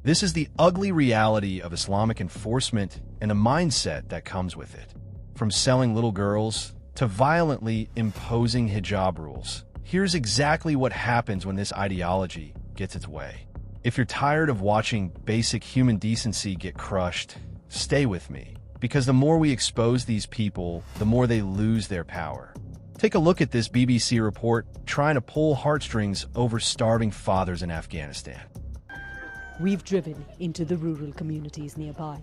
This is the ugly reality of Islamic enforcement and the mindset that comes with it. From selling little girls to violently imposing hijab rules. Here's exactly what happens when this ideology gets its way. If you're tired of watching basic human decency get crushed, stay with me. Because the more we expose these people, the more they lose their power. Take a look at this BBC report trying to pull heartstrings over starving fathers in Afghanistan. We've driven into the rural communities nearby.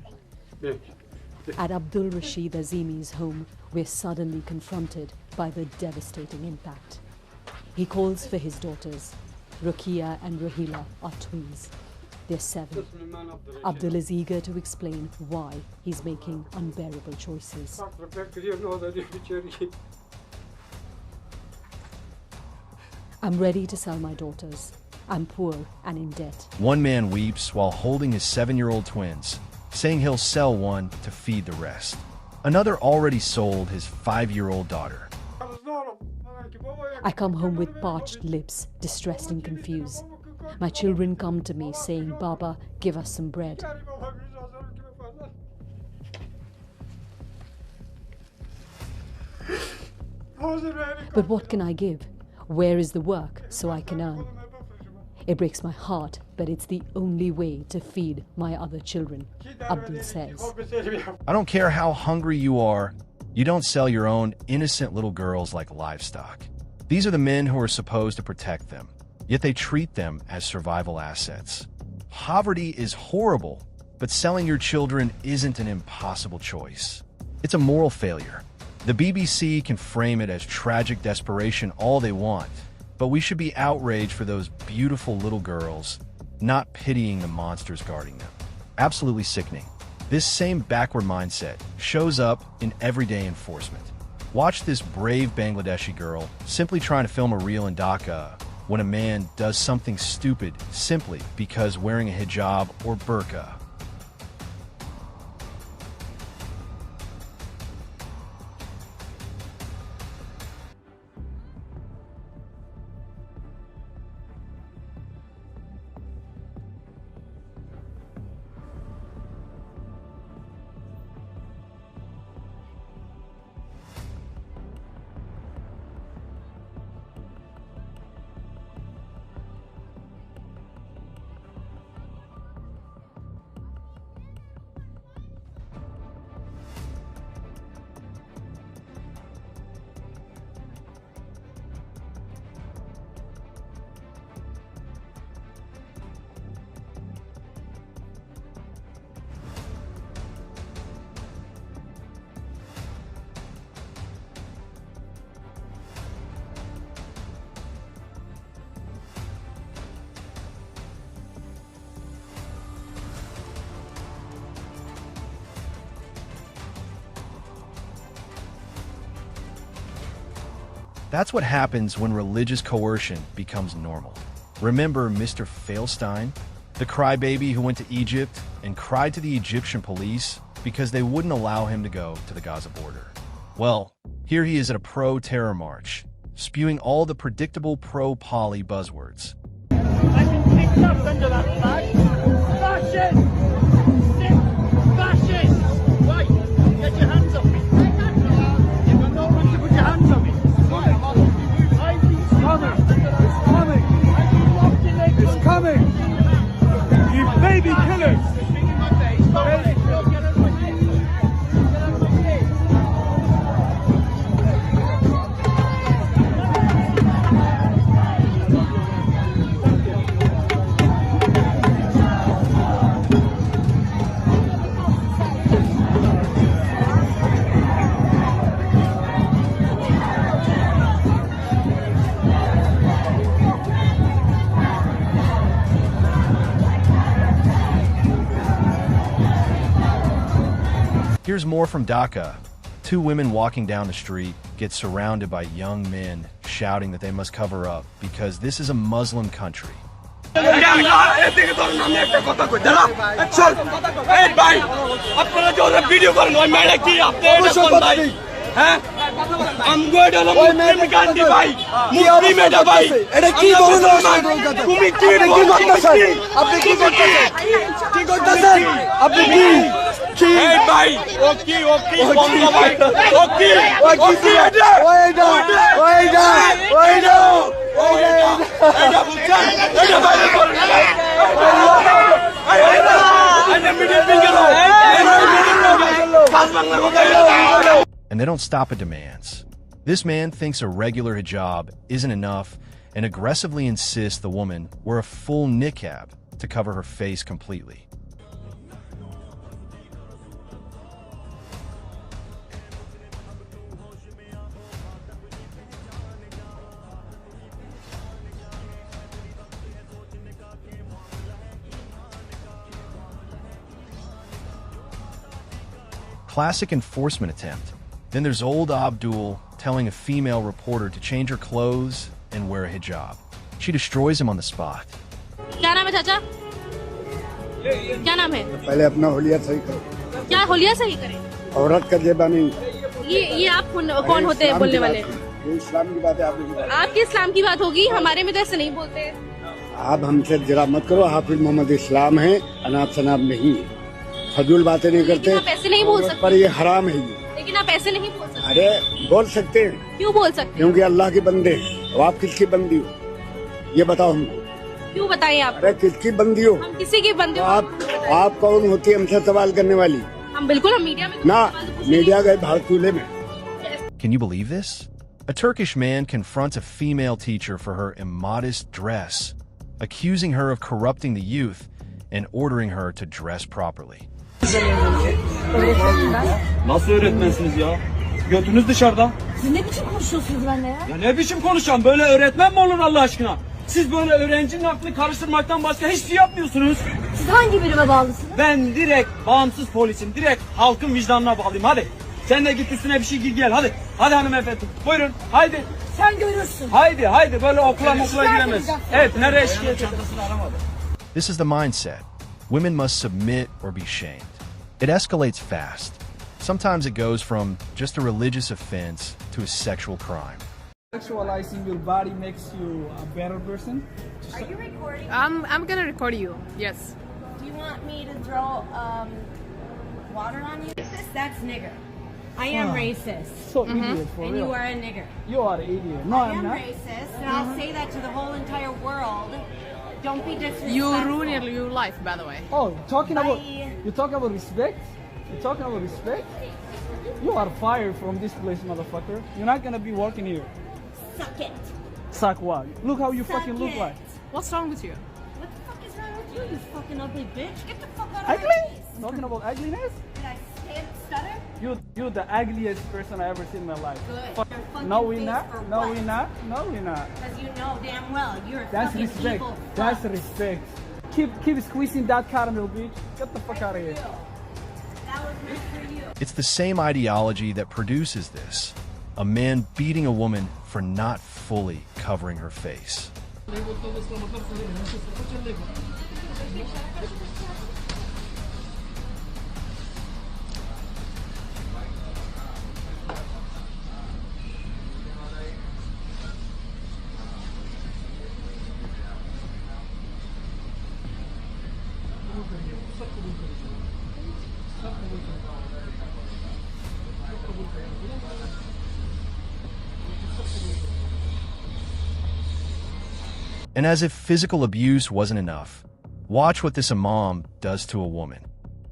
At Abdul Rashid Azimi's home, we're suddenly confronted by the devastating impact. He calls for his daughters. Rukia and Rahila are twins. They're 7. Abdul is eager to explain why he's making unbearable choices. I'm ready to sell my daughters. I'm poor and in debt. One man weeps while holding his 7-year-old twins, saying he'll sell one to feed the rest. Another already sold his 5-year-old daughter. I come home with parched lips, distressed and confused. My children come to me saying, "Baba, give us some bread." But what can I give? Where is the work so I can earn? It breaks my heart, but it's the only way to feed my other children, Abdul says. I don't care how hungry you are, you don't sell your own innocent little girls like livestock. These are the men who are supposed to protect them, yet they treat them as survival assets. Poverty is horrible, but selling your children isn't an impossible choice. It's a moral failure. The BBC can frame it as tragic desperation all they want, but we should be outraged for those beautiful little girls, not pitying the monsters guarding them. Absolutely sickening. This same backward mindset shows up in everyday enforcement. Watch this brave Bangladeshi girl simply trying to film a reel in Dhaka when a man does something stupid simply because wearing a hijab or burqa. That's what happens when religious coercion becomes normal. Remember Mr. Failstein, the crybaby who went to Egypt and cried to the Egyptian police because they wouldn't allow him to go to the Gaza border? Well, here he is at a pro-terror march, spewing all the predictable pro-poly buzzwords. I've been picked up under that flag. Fascist! Fascist! Right, get your hands up. You've got no right to put your hands on me. It's coming! You baby killers! Here's more from Dhaka. 2 women walking down the street get surrounded by young men shouting that they must cover up because this is a Muslim country. I'm going to Muslim divide. Muslim divide. এটা কি বলছো তুমি কি করতেছেন আপনি কি করতেছেন আপনি কি এই ভাই ওকি বন্ধ ভাই ওকি এটা বুঝছেন এটা বাইরে করেন And they don't stop at demands. This man thinks a regular hijab isn't enough and aggressively insists the woman wear a full niqab to cover her face completely. Classic enforcement attempt. Then there's old Abdul telling a female reporter to change her clothes and wear a hijab. She destroys him on the spot. क्या नाम है चाचा? क्या नाम है? पहले अपना होलिया सही करो। क्या होलिया सही करें? औरत का जेबा नहीं। ये आप कौन होते हैं बोलने वाले? ये इस्लाम की बात है आपके इस्लाम की बात होगी, हमारे में तो ऐसे नहीं बोलते हैं। आप हमसे जरा मत करो, हाफिज मोहम्मद इस्लाम है, अनाप शनाप नहीं है, फजूल बातें नहीं करते। आप ऐसे नहीं बोल सकते। पर ये हराम है। लेकिन आप ऐसे नहीं बोल सकते। अरे बोल सकते हैं। क्यों बोल सकते? क्योंकि अल्लाह के बंदे हैं। और आप किसकी बंदी हो ये बताओ हमको। क्यों बताएं आप? अरे किसकी बंदी हो? हम किसी की बंदी हो। आप कौन होती है हमसे सवाल करने वाली? हम बिल्कुल हम मीडिया में ना मीडिया गए भाग चूल्हे में। Can you believe this? A Turkish man confronts a female teacher for her immodest dress, accusing her of corrupting the youth and ordering her to dress properly. Nasıl öğretmensiniz ya? Götünüz dışarıda. Siz ne biçim konuşuyorsunuz benimle ya? Ya ne biçim konuşacağım? Böyle öğretmen mi olur Allah aşkına? Siz böyle öğrencinin aklını karıştırmaktan başka hiçbir şey yapmıyorsunuz. Siz hangi birime bağlısınız? Ben direkt bağımsız polisim. Direkt halkın vicdanına bağlıyım. Hadi. Sen de git üstüne bir şey giy gel. Hadi. Hadi hanımefendi. Buyurun. Haydi. Sen görürsün. Haydi. Böyle okula giremez. Evet. Nereye şikayet çantasını aramadı. This is the mindset. Women must submit or be shamed. It escalates fast. Sometimes it goes from just a religious offense to a sexual crime. Sexualizing your body makes you a better person. Are you recording? I'm gonna record you. Yes. Do you want me to throw water on you? That's nigger. I am racist. So idiot for And real. you are a nigger. You are an idiot. No, I I'm am not. racist, and I'll say that to the whole entire world. Don't be disrespectful. You ruin your life, by the way. Oh, talking about Bye. you talking about respect? You talking about respect? You are fired from this place, motherfucker. You're not gonna be working here. Suck it. Suck what? Look how you Suck fucking look it. like. What's wrong with you? What the fuck is wrong with you, you fucking ugly bitch? Get the fuck out of Ugly? my face. Talking about ugliness? Did I stutter? You the ugliest person I ever seen in my life. Good. Fuck. Your fucking No, we face not. for No, what? we not. No, we not. Because you know damn well you're a That's fucking respect. evil That's fuck. respect. Keep squeezing that caramel, bitch. Get the fuck out of here. That was meant for you. It's the same ideology that produces this. A man beating a woman for not fully covering her face. And as if physical abuse wasn't enough, watch what this imam does to a woman.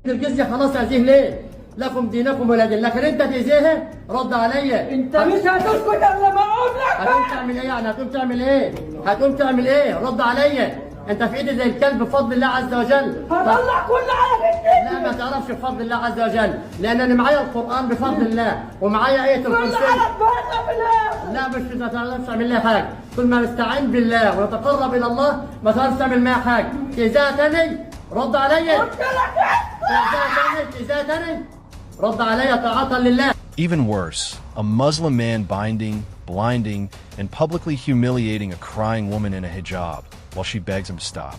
الجزية خلاص عزيه ليه؟ لكم دينكم ولا دين، لكن انت تأذيها رد علي. انت مش هتسكت الا ما اقول لك. هتقوم تعمل ايه يعني؟ هتقوم تعمل ايه؟ رد علي. انت في ايدي زي الكلب بفضل الله عز وجل. هطلع كل حاجه. لا ما تعرفش بفضل الله عز وجل، لان انا معايا القرآن بفضل الله ومعايا آية كل الكرسي. حاجه تبارك بالله. لا مش ما تعرفش تعمل لها حاجة، كل ما نستعين بالله ونتقرب الى الله ما تعرفش تعمل معايا حاجة. إذا رد علي. إذا رد علي طاعة لله. Even worse, a Muslim man binding, blinding, and publicly humiliating a crying woman in a hijab while she begs him to stop.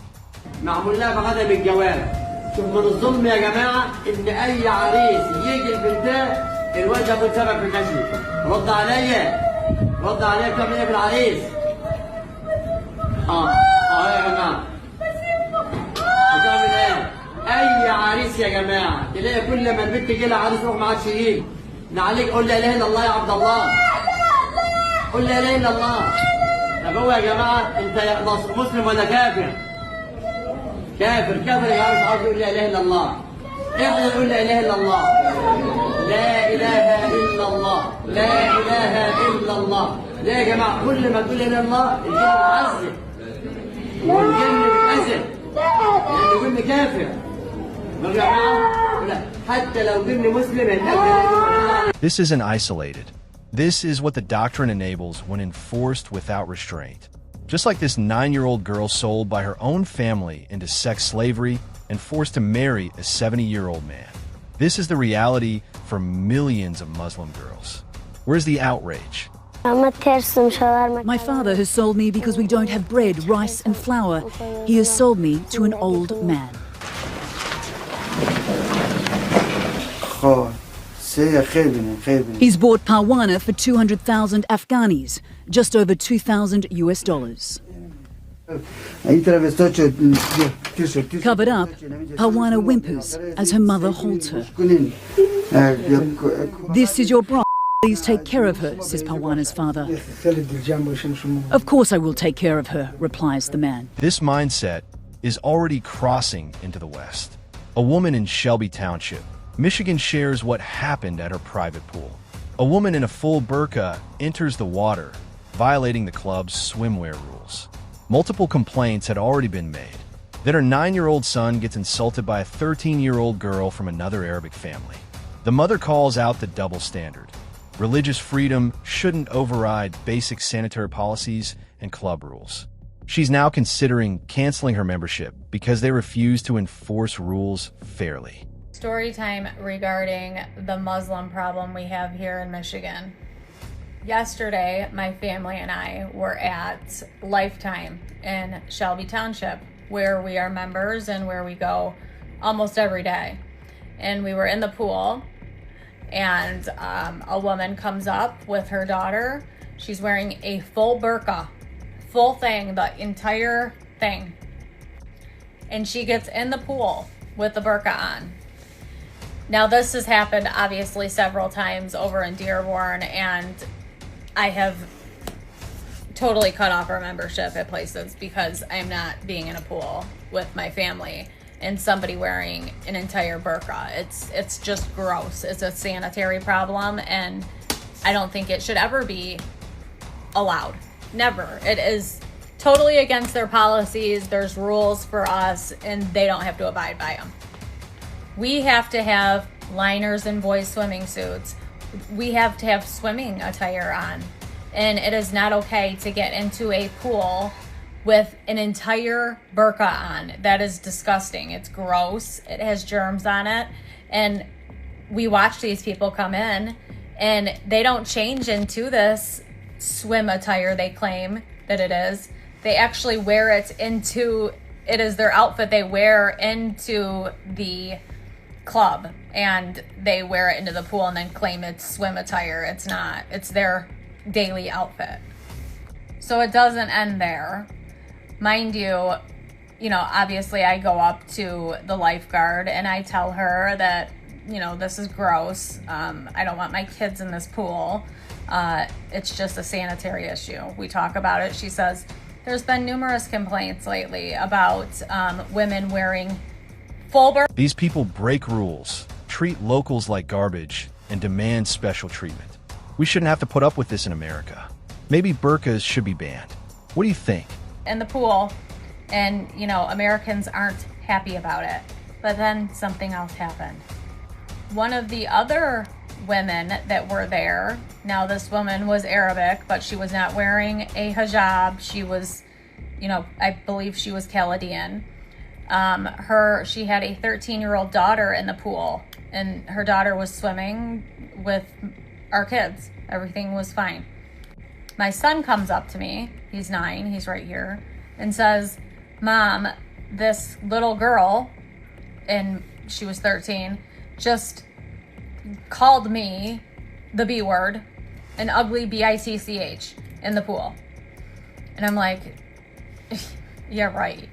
معمول لها بغدا بالجواب. شوف من الظلم يا جماعة إن أي عريس يجي البنتين الواد ابو سبب في المشي. رد عليا. رد عليا بتعمل ايه في العريس؟ يا جماعه. هتعمل ايه؟ اي عريس يا جماعه تلاقي كل ما البنت تجي لها عريس روح معاك شهيد. نعليك قول لا اله الا الله يا عبد الله. قول لا اله الا الله. طب هو يا جماعه انت مسلم ولا كافر؟ كافر يا جماعه مش عاوز يقول لا اله الا الله. احنا نقول لا اله الا الله. لا اله الا الله. لا اله الا الله. ليه يا جماعه كل ما تقول لا اله الا الله الجن بيتعذب. والجن بيتعذب. لأن الجن كافر. يا جماعه لا حتى لو جن مسلم This isn't isolated. This is what the doctrine enables when enforced without restraint. Just like this 9-year-old girl sold by her own family into sex slavery and forced to marry a 70-year-old man. This is the reality for millions of Muslim girls. Where's the outrage? My father has sold me because we don't have bread, rice and flour. He has sold me to an old man. He's bought Parwana for 200,000 Afghanis, just over $2,000 US. Covered up, Parwana whimpers as her mother holds her. This is your bride. Please take care of her, says Parwana's father. Of course I will take care of her, replies the man. This mindset is already crossing into the West. A woman in Shelby Township, Michigan shares what happened at her private pool. A woman in a full burqa enters the water, violating the club's swimwear rules. Multiple complaints had already been made. Then her 9-year-old son gets insulted by a 13-year-old girl from another Arabic family. The mother calls out the double standard. Religious freedom shouldn't override basic sanitary policies and club rules. She's now considering canceling her membership because they refuse to enforce rules fairly. Story time regarding the Muslim problem we have here in Michigan. Yesterday, my family and I were at Lifetime in Shelby Township, where we are members and where we go almost every day. And we were in the pool, and a woman comes up with her daughter. She's wearing a full burqa, full thing, the entire thing. And she gets in the pool with the burqa on. Now, this has happened obviously several times over in Dearborn, and I have totally cut off our membership at places because I'm not being in a pool with my family and somebody wearing an entire burqa. It's just gross. It's a sanitary problem, and I don't think it should ever be allowed. Never. It is totally against their policies. There's rules for us, and they don't have to abide by them. We have to have liners and boys swimming suits. We have to have swimming attire on. And it is not okay to get into a pool with an entire burqa on. That is disgusting. It's gross. It has germs on it. And we watch these people come in, and they don't change into this swim attire they claim that it is. They actually wear it into, it is their outfit they wear into the club, and they wear it into the pool and then claim it's swim attire. It's not. It's their daily outfit. So it doesn't end there. Mind you, obviously I go up to the lifeguard and I tell her that, this is gross. I don't want my kids in this pool. It's just a sanitary issue. We talk about it. She says, there's been numerous complaints lately about women wearing These people break rules, treat locals like garbage, and demand special treatment. We shouldn't have to put up with this in America. Maybe burqas should be banned. What do you think? In the pool, and Americans aren't happy about it. But then something else happened. One of the other women that were there, now this woman was Arabic, but she was not wearing a hijab. She was, I believe she was Chaldean. She had a 13-year-old daughter in the pool, and her daughter was swimming with our kids. Everything was fine. My son comes up to me, he's 9, he's right here, and says, Mom, this little girl, and she was 13, just called me the B word, an ugly bitch in the pool. And I'm like, yeah, right.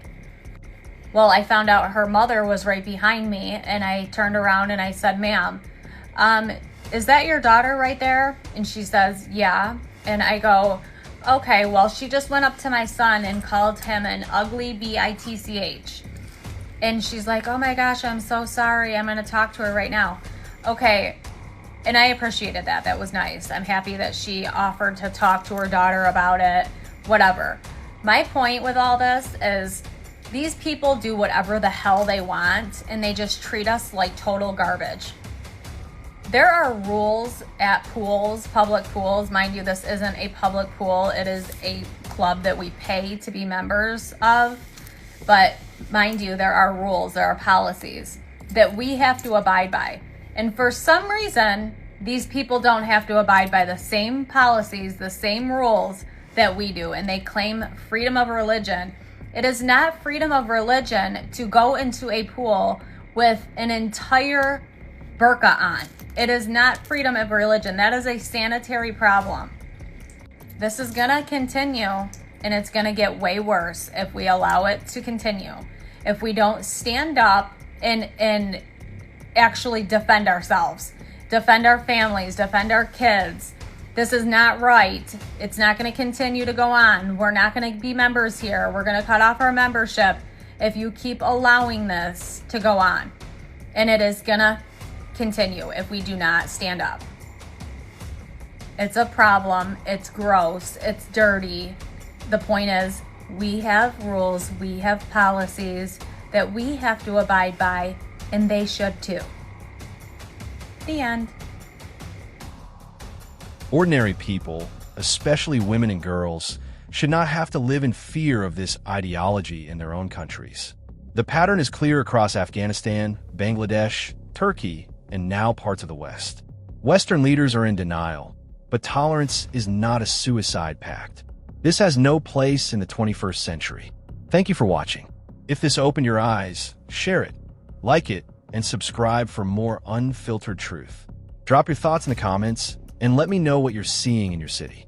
Well, I found out her mother was right behind me, and I turned around and I said, ma'am, is that your daughter right there? And she says, yeah. And I go, okay, well, she just went up to my son and called him an ugly bitch. And she's like, oh my gosh, I'm so sorry. I'm going to talk to her right now. Okay. And I appreciated that. That was nice. I'm happy that she offered to talk to her daughter about it, whatever. My point with all this is these people do whatever the hell they want, and they just treat us like total garbage. There are rules at pools, public pools. Mind you, this isn't a public pool. It is a club that we pay to be members of. But mind you, there are rules, there are policies that we have to abide by. And for some reason, these people don't have to abide by the same policies, the same rules that we do. And they claim freedom of religion. It is not freedom of religion to go into a pool with an entire burqa on. It is not freedom of religion. That is a sanitary problem. This is gonna continue, and it's gonna get way worse if we allow it to continue. If we don't stand up and actually defend ourselves, defend our families, defend our kids. This is not right. It's not going to continue to go on. We're not going to be members here. We're going to cut off our membership if you keep allowing this to go on. And it is going to continue if we do not stand up. It's a problem. It's gross. It's dirty. The point is, we have rules, we have policies that we have to abide by, and they should too. The end. Ordinary people, especially women and girls, should not have to live in fear of this ideology in their own countries. The pattern is clear across Afghanistan, Bangladesh, Turkey, and now parts of the West. Western leaders are in denial, but tolerance is not a suicide pact. This has no place in the 21st century. Thank you for watching. If this opened your eyes, share it, like it, and subscribe for more unfiltered truth. Drop your thoughts in the comments and let me know what you're seeing in your city.